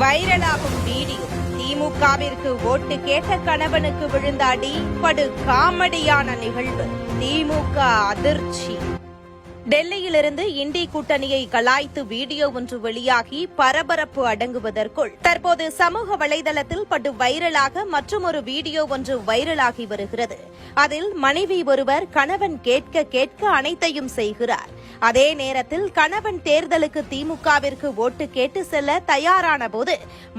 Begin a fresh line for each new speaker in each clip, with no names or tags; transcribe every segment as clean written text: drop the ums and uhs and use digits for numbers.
வைரலாகும் video. திமுகவிற்கு ஓட்டு கேட்ட கணவனுக்கு விழுந்த அடி படு காமெடியான நிகழ்வு. திமுக அதிர்ச்சி. டெல்லியிலிருந்து இண்டி கூட்டணியை கலாய்த்து வீடியோ ஒன்று வெளியாகி பரபரப்பு அடங்குவதற்குள் தற்போது சமூக வலைதளத்தில் படு வைரலாக மற்றொரு வீடியோ ஒன்று வைரலாகி வருகிறது. அதில் மனைவி ஒருவர் கணவன் கேட்க கேட்க அனைத்தையும் செய்கிறார். அதே நேரத்தில் கணவன் தேர்தலுக்கு திமுகவிற்கு ஓட்டு கேட்டு செல்ல தயாரான போது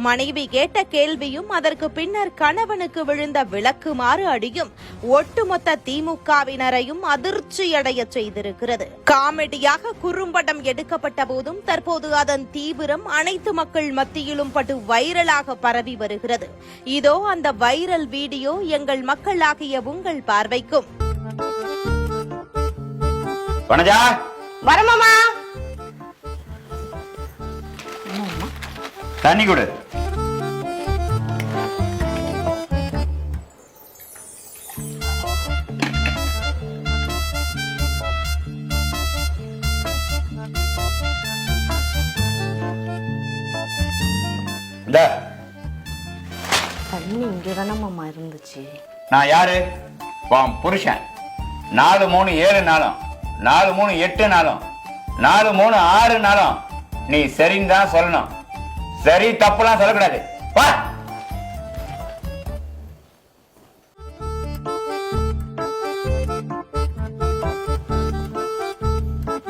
மனைவி கேட்ட கேள்வியும் அதற்கு பின்னர் கணவனுக்கு விழுந்த விளக்குமாறு அடியும் ஒட்டுமொத்த திமுகவினரையும் அதிர்ச்சியடைய செய்திருக்கிறது. காமெடியாக குறும்படம் எடுக்கப்பட்ட போதும் தற்போது அதன் தீவிரம் அனைத்து மக்கள் மத்தியிலும் பட்டு வைரலாக பரவி வருகிறது. இதோ அந்த வைரல் வீடியோ எங்கள் மக்களாகிய உங்கள் பார்வைக்கும்.
வரமாமா
தண்ணி கொடு.
தண்ணி இங்கதானம்மா இருந்துச்சு.
நான் யாரு? புருஷன். 4-3-7 நாளும் 4-3-8 நாளும் 4-3-6 நாளும் நீ சரின்னு தான் சொல்லணும். சரி தப்புலாம் சொல்லக்கூடாது. வா.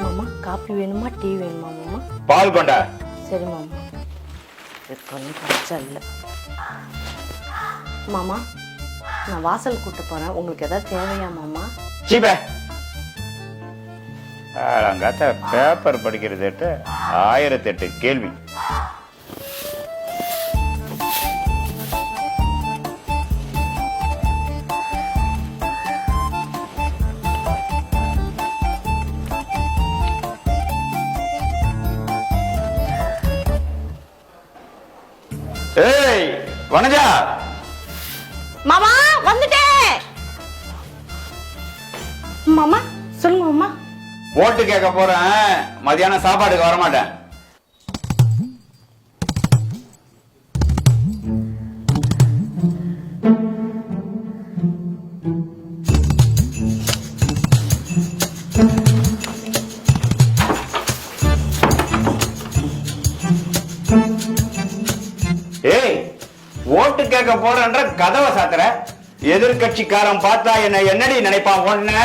மாமா காபி வேணுமா டீ வேணுமா மாமா?
பால் கொண்டா.
சரி மாமா. ஒன்றும் பிரச்சனை இல்லை மாமா. நான் வாசல் கூட்டு போறேன். உங்களுக்கு ஏதாவது தேவையா மாமா?
சீப்ப அங்காத்த பேப்பர் படிக்கிறது 1008 கேள்வி. ஏய் வனஜா.
மாமா வந்துட்டேன். மாமா சொல்லுங்க மாமா.
ஓட்டு கேட்க போறேன். மதியானம் சாப்பாடுக்கு வரமாட்டேன். ஏய் ஓட்டு கேட்க போறன்ற கதவை சாத்துற. எதிர்கட்சிக்காரன் பார்த்தா என்ன என்னடி நினைப்பான்? ஒண்ணு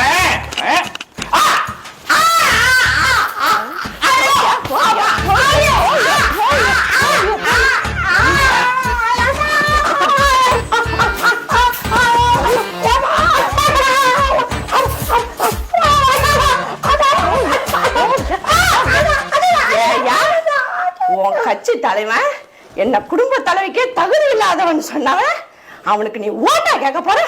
கட்சி தலைவன் என்ன குடும்ப தலைவிக்கே தகுதி இல்லாதவன் சொன்னவன் அவனுக்கு நீ ஓட்டா கேட்க போற.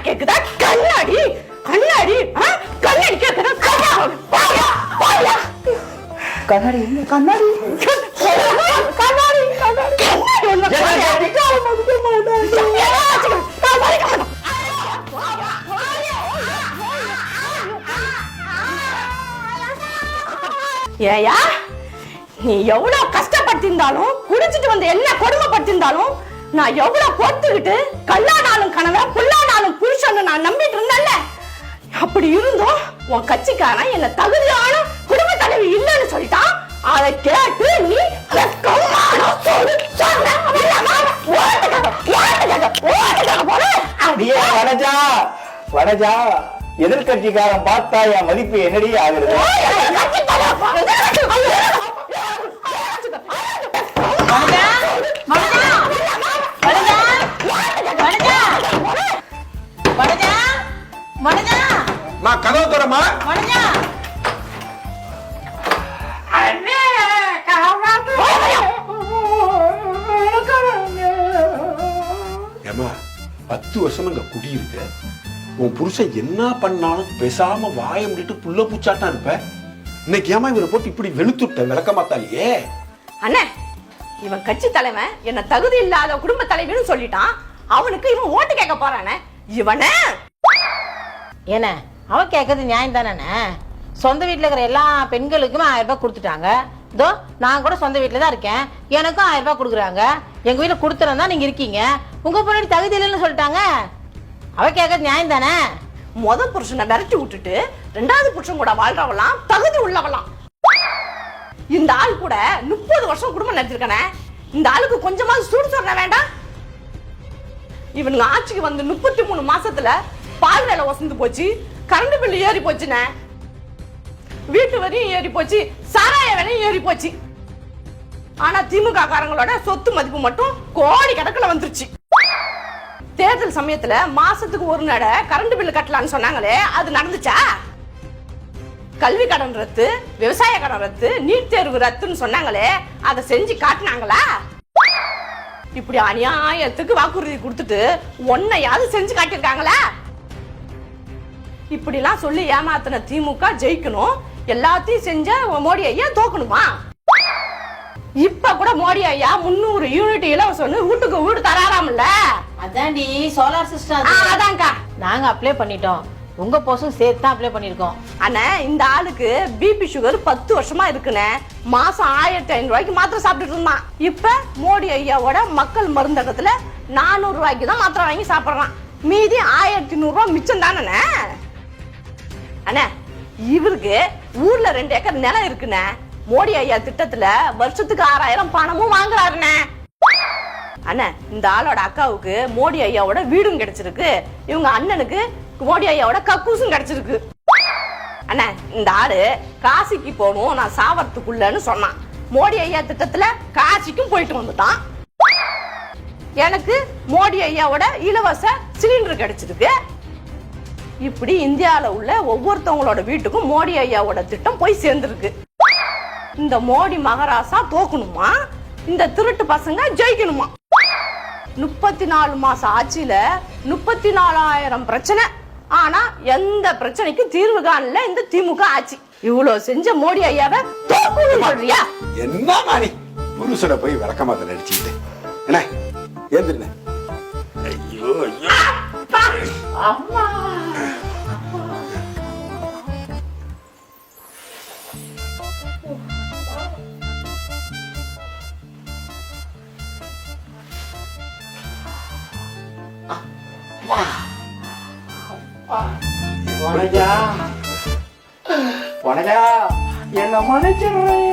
கேக்குதா? கண்ணாடி கண்ணாடி கண்ணாடி கேக்குதா? கண்ணாடி கண்ணாடி ஏயா நீ எவ்வளவு கஷ்டப்பட்டிருந்தாலும் குடிச்சிட்டு வந்து என்ன கொடுமைப்பட்டிருந்தாலும் நான் எவ்வளவு பொறுத்துக்கிட்டு கல்லானாலும் கணவன் புல்லானாலும் புருஷன் நான் நம்பிட்டு இருந்தேன்ல. அப்படி இருந்தும் உன் கட்சிக்காரன் என்ன தகுதியான குடும்ப தலைவி இல்லைன்னு சொல்லிட்டான். அதை கேட்டு நீ
வனஜா எதிர்கட்சிக்காரன் பார்த்தா என் மதிப்பு என்னடி ஆகுறது? கதவு தரமா?
ஏமா 10 வருஷமா இங்க குடியிருக்க. உன் புருஷன் என்ன பண்ணாலும் பேசாம வாய முடிட்டு புள்ள பூச்சாட்டா இருப்ப. இன்னைக்கு ஏமா இவரை போட்டு இப்படி வெளுத்துட்ட விளக்க மாத்தாலியே?
அண்ணே இவன் கட்சி தலைவன் என்ன தகுதி இல்லாத குடும்ப தலைவின்னு சொல்லிட்டான். அவனுக்கு இவன் ஓட்டு கேட்க போறானே இவன.
என்ன அவ கேட்கறது நியாயம் தானே. சொந்த வீட்டுல இருக்கிற எல்லா பெண்களுக்குமே 1000 ரூபாய் கொடுத்துட்டாங்க. இதோ நான் கூட சொந்த வீட்டுல தான் இருக்கேன், எனக்கும் 1000 ரூபாய் கொடுக்குறாங்க. எங்க வீட்டுல கொடுத்துறோம் தான் நீங்க இருக்கீங்க, உங்க பொண்ணு தகுதி இல்லைன்னு சொல்லிட்டாங்க. அவ கேட்கறது நியாயம் தானே.
முத புருஷனை விரட்டி விட்டுட்டு 2வது புருஷன் கூட வாழ்றவலாம் தகுதி உள்ளவலாம். இந்த ஆள் கூட 30 வருஷம் குடும்பம் நடத்திருக்கானே, இந்த ஆளுக்கு கொஞ்சமாவது சூடு சொன்ன வேண்டாம்? இவனுங்க ஆட்சிக்கு வந்து 33 மாசத்துல பால் விலை வசந்து போச்சு, கரண்ட் பில்லு ஏறி போச்சுனே, வீட்டு வரையும் ஏறி போச்சு, சாராய விலையும் ஏறி போச்சு. ஆனா திமுக காரங்களோட சொத்து மதிப்பு மட்டும் கோடி கணக்குல வந்துருச்சு. தேர்தல் சமயத்துல மாசத்துக்கு ஒரு நட கரண்ட் பில்லு கட்டலான்னு சொன்னாங்களே, அது நடந்துச்சா? கல்வி கடன் ரத்து, விவசாய கடன் ரத்து, நீட் தேர்வு ரத்துன்னு சொன்னாங்களே, அதை செஞ்சு காட்டினாங்களா? இப்படி அநியாயத்துக்கு வாக்குறுதி கொடுத்துட்டு ஒன்னையாவது செஞ்சு காட்டியிருக்காங்களா? இப்படி எல்லாம் சொல்லி ஏமாத்தின திமுக ஜெயிக்கணும், எல்லாத்தையும் செஞ்ச மோடி ஐயா தோக்கணுமா? இப்ப கூட மோடி ஐயா 300 யூனிட் இலவசம் வீட்டுக்கு வீடு தராராம்ல.
அதான்டி சோலார் சிஸ்டம்.
அதான்க்கா
நாங்க அப்ளை பண்ணிட்டோம், உங்க போஸும் சேர்த்து தான் அப்ளை பண்ணிருக்கோம்.
அண்ணா இந்த ஆளுக்கு பிபி சுகர் 10 வருஷமா இருக்குன்னு மாசம் 1500 ரூபாய்க்கு மாத்திரை சாப்பிட்டுட்டு இருந்தான். இப்ப மோடி ஐயாவோட மக்கள் மருந்தகத்துல 400 ரூபாய்க்கு தான் மாத்திரை வாங்கி சாப்பிடுறான். மீதி 1100 ரூபாய் மிச்சம் தானே. அண்ணா இவருக்கு ஊர்ல 2 ஏக்கர் நிலம் இருக்குண்ணே, மோடி ஐயா திட்டத்துல வருஷத்துக்கு 6000 பணமும் வாங்குறாருண்ணே. அண்ணா இந்த ஆளோட அக்காவுக்கு மோடி ஐயாவோட வீடும் கிடைச்சிருக்கு, இவங்க அண்ணனுக்கு மோடி ஐயாவோட கக்கூசும் கிடைச்சிருக்கு. அண்ணா இந்த ஆளு காசிக்கு போகணும் நான் சாவறதுக்குள்ளன்னு சொன்னான், மோடி ஐயா திட்டத்துல காசிக்கும் போயிட்டு வந்துட்டான். எனக்கு மோடி ஐயாவோட இலவச சிலிண்டர் கிடைச்சிருக்கு. இப்படி இந்தியால உள்ள ஒவ்வொருத்தவங்களோட வீட்டுக்கும் மோடி ஐயாவோட திட்டம் போய் சேர்ந்திருக்கு. இந்த மோடி மகாராசா தோக்கணுமா, இந்த திருட்டு பசங்க ஜெயிக்கணுமா? 34 மாசம் ஆட்சியில 34,000 பிரச்சனை, ஆனா எந்த பிரச்சனைக்கும் தீர்வு காணல இந்த திமுக ஆட்சி. இவ்வளவு செஞ்ச மோடி ஐயாவை தோக்கணும் சொல்றியா?
என்ன மாறி புருஷனை போய் விளக்கமாத்த நடிச்சுக்கிட்டு என்ன ஏந்திருந்த? ஐயோ ஐயோ
அம்மா
வனஜா வனஜா என்ன மன்னிச்சிடுறேன்.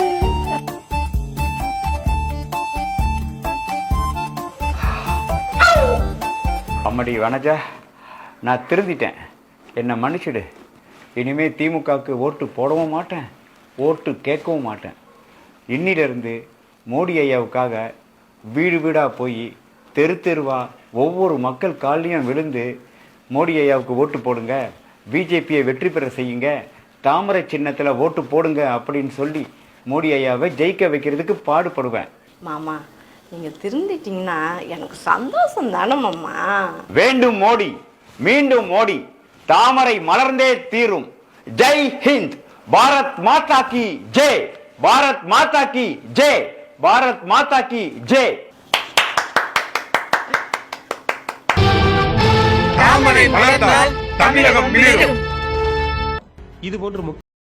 அம்மடி வனஜா, நான் திருந்திட்டேன், என்னை மன்னிச்சிடு. இனிமே திமுகவுக்கு ஓட்டு போடவும் மாட்டேன், ஓட்டு கேட்கவும் மாட்டேன். இன்னிலிருந்து மோடி ஐயாவுக்காக வீடு வீடாக போய் தெரு தெருவா ஒவ்வொரு மக்கள் காலையும் விழுந்து மோடி ஐயாவுக்கு ஓட்டு போடுங்க, பிஜேபியை வெற்றி பெற செய்யுங்க, தாமரை சின்னத்தில் ஓட்டு போடுங்க அப்படின்னு சொல்லி மோடி ஐயாவை ஜெயிக்க வைக்கிறதுக்கு பாடுபடுவேன்.
மாமா நீங்க திருந்திட்டீங்கன்னா எனக்கு சந்தோஷம் தானே மாமா.
வேண்டும் மோடி, மீண்டும் மோடி, தாமரை மலர்ந்தே தீரும். ஜெய் ஹிந்த், பாரத் மாதா கி ஜெய், பாரத் மாதா கி ஜெய், பாரத் மாதா கி ஜெய்.
தாமரை மலர்ந்தால் தமிழகம் மிளிரும். இது போன்று